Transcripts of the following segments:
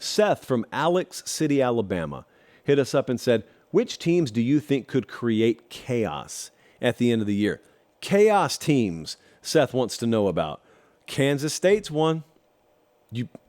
Seth from Alex City, Alabama, hit us up and said, which teams do you think could create chaos at the end of the year? Chaos teams Seth wants to know about. Kansas State's one.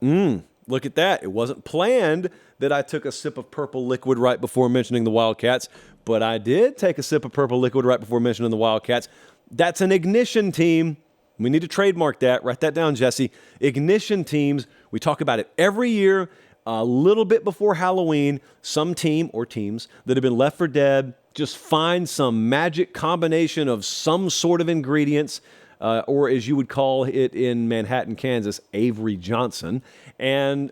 Look at that. It wasn't planned that I took a sip of purple liquid right before mentioning the Wildcats, but I did take a sip of purple liquid right before mentioning the Wildcats. That's an ignition team. We need to trademark that. Write that down, Jesse. Ignition teams. We talk about it every year, a little bit before Halloween. Some team or teams that have been left for dead just find some magic combination of some sort of ingredients, or as you would call it in Manhattan, Kansas, Avery Johnson, and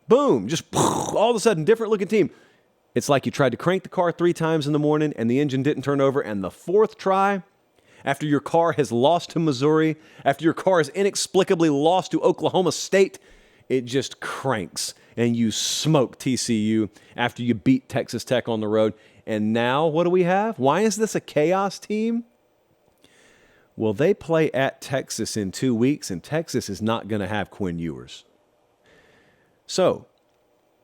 boom, just all of a sudden, different looking team. It's like you tried to crank the car 3 times in the morning and the engine didn't turn over, and the 4th try, after your car has lost to Missouri, after your car has inexplicably lost to Oklahoma State, it just cranks and you smoke TCU after you beat Texas Tech on the road. And now what do we have? Why is this a chaos team? Well, they play at Texas in 2 weeks, and Texas is not going to have Quinn Ewers. So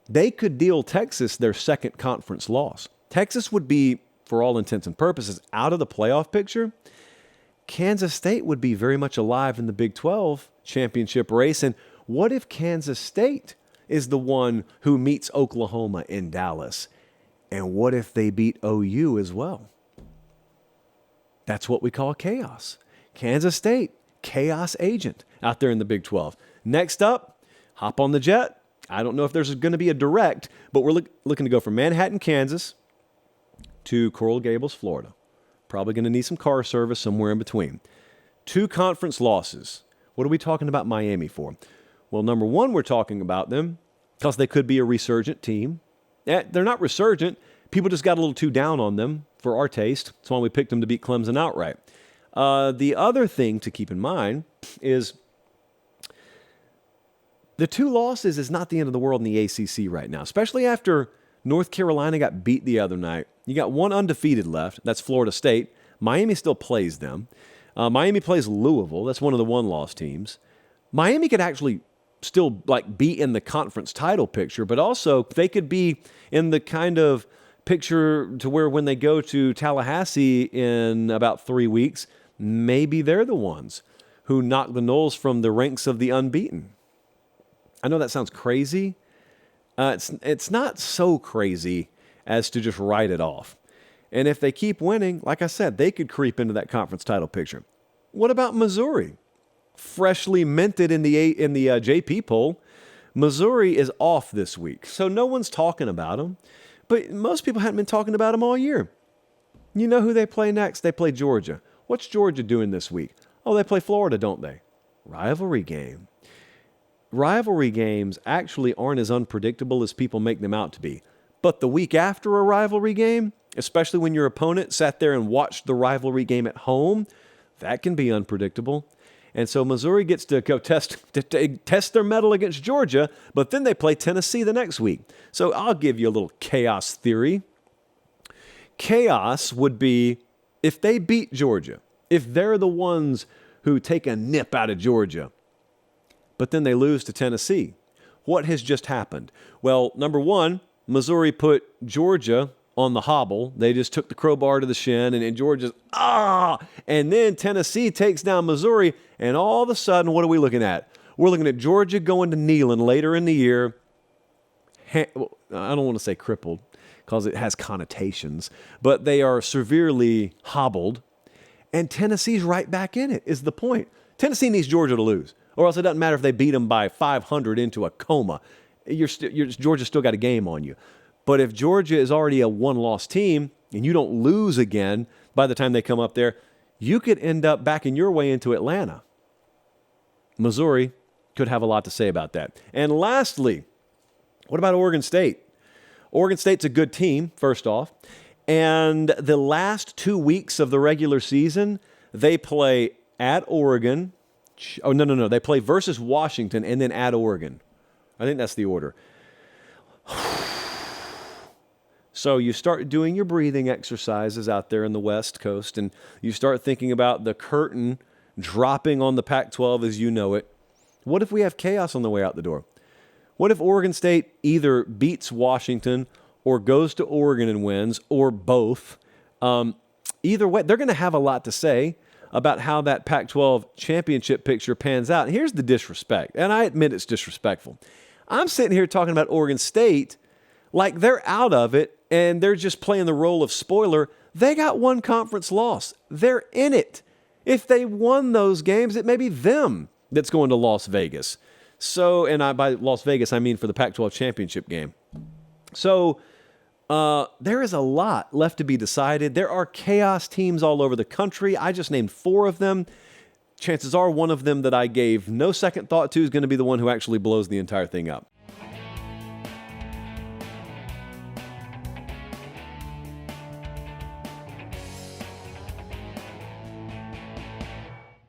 they could deal Texas their second conference loss. Texas would be, for all intents and purposes, out of the playoff picture. Kansas State would be very much alive in the Big 12 championship race. And what if Kansas State is the one who meets Oklahoma in Dallas? And what if they beat OU as well? That's what we call chaos. Kansas State, chaos agent out there in the Big 12. Next up, hop on the jet. I don't know if there's going to be a direct, but we're looking to go from Manhattan, Kansas to Coral Gables, Florida. Probably going to need some car service somewhere in between. 2 conference losses. What are we talking about Miami for? Well, number one, we're talking about them because they could be a resurgent team. They're not resurgent. People just got a little too down on them for our taste. That's why we picked them to beat Clemson outright. The other thing to keep in mind is the 2 losses is not the end of the world in the ACC right now, especially after North Carolina got beat the other night. You got 1 undefeated left. That's Florida State. Miami still plays them. Miami plays Louisville. That's one of the 1-loss teams. Miami could actually still be in the conference title picture, but also they could be in the kind of picture to where when they go to Tallahassee in about 3 weeks, maybe they're the ones who knock the Noles from the ranks of the unbeaten. I know that sounds crazy. It's not so crazy as to just write it off. And if they keep winning, like I said, they could creep into that conference title picture. What about Missouri? Freshly minted in the JP poll. Missouri is off this week, so no one's talking about them. But most people hadn't been talking about them all year. You know who they play next? They play Georgia. What's Georgia doing this week? Oh, they play Florida, don't they? Rivalry game. Rivalry games actually aren't as unpredictable as people make them out to be. But the week after a rivalry game, especially when your opponent sat there and watched the rivalry game at home, that can be unpredictable. And so Missouri gets to go test their mettle against Georgia, but then they play Tennessee the next week. So I'll give you a little chaos theory. Chaos would be if they beat Georgia, if they're the ones who take a nip out of Georgia, but then they lose to Tennessee. What has just happened? Well, number one, Missouri put Georgia on the hobble. They just took the crowbar to the shin, and Georgia's, and then Tennessee takes down Missouri, and all of a sudden, what are we looking at? We're looking at Georgia going to Neyland later in the year. I don't want to say crippled, because it has connotations, but they are severely hobbled, and Tennessee's right back in it, is the point. Tennessee needs Georgia to lose, or else it doesn't matter if they beat them by 500 into a coma. Georgia's still got a game on you. But if Georgia is already a 1-loss team and you don't lose again by the time they come up there, you could end up backing your way into Atlanta. Missouri could have a lot to say about that. And lastly, what about Oregon State? Oregon State's a good team, first off. And the last 2 weeks of the regular season, they play at Oregon. Oh, no. They play versus Washington and then at Oregon. I think that's the order. So you start doing your breathing exercises out there in the West Coast, and you start thinking about the curtain dropping on the Pac-12 as you know it. What if we have chaos on the way out the door? What if Oregon State either beats Washington or goes to Oregon and wins, or both? Either way, they're going to have a lot to say about how that Pac-12 championship picture pans out. And here's the disrespect, and I admit it's disrespectful. I'm sitting here talking about Oregon State like they're out of it and they're just playing the role of spoiler. They got one conference loss. They're in it. If they won those games, it may be them that's going to Las Vegas. So, and by Las Vegas, I mean for the Pac-12 championship game. So there is a lot left to be decided. There are chaos teams all over the country. I just named 4 of them. Chances are one of them that I gave no second thought to is going to be the one who actually blows the entire thing up.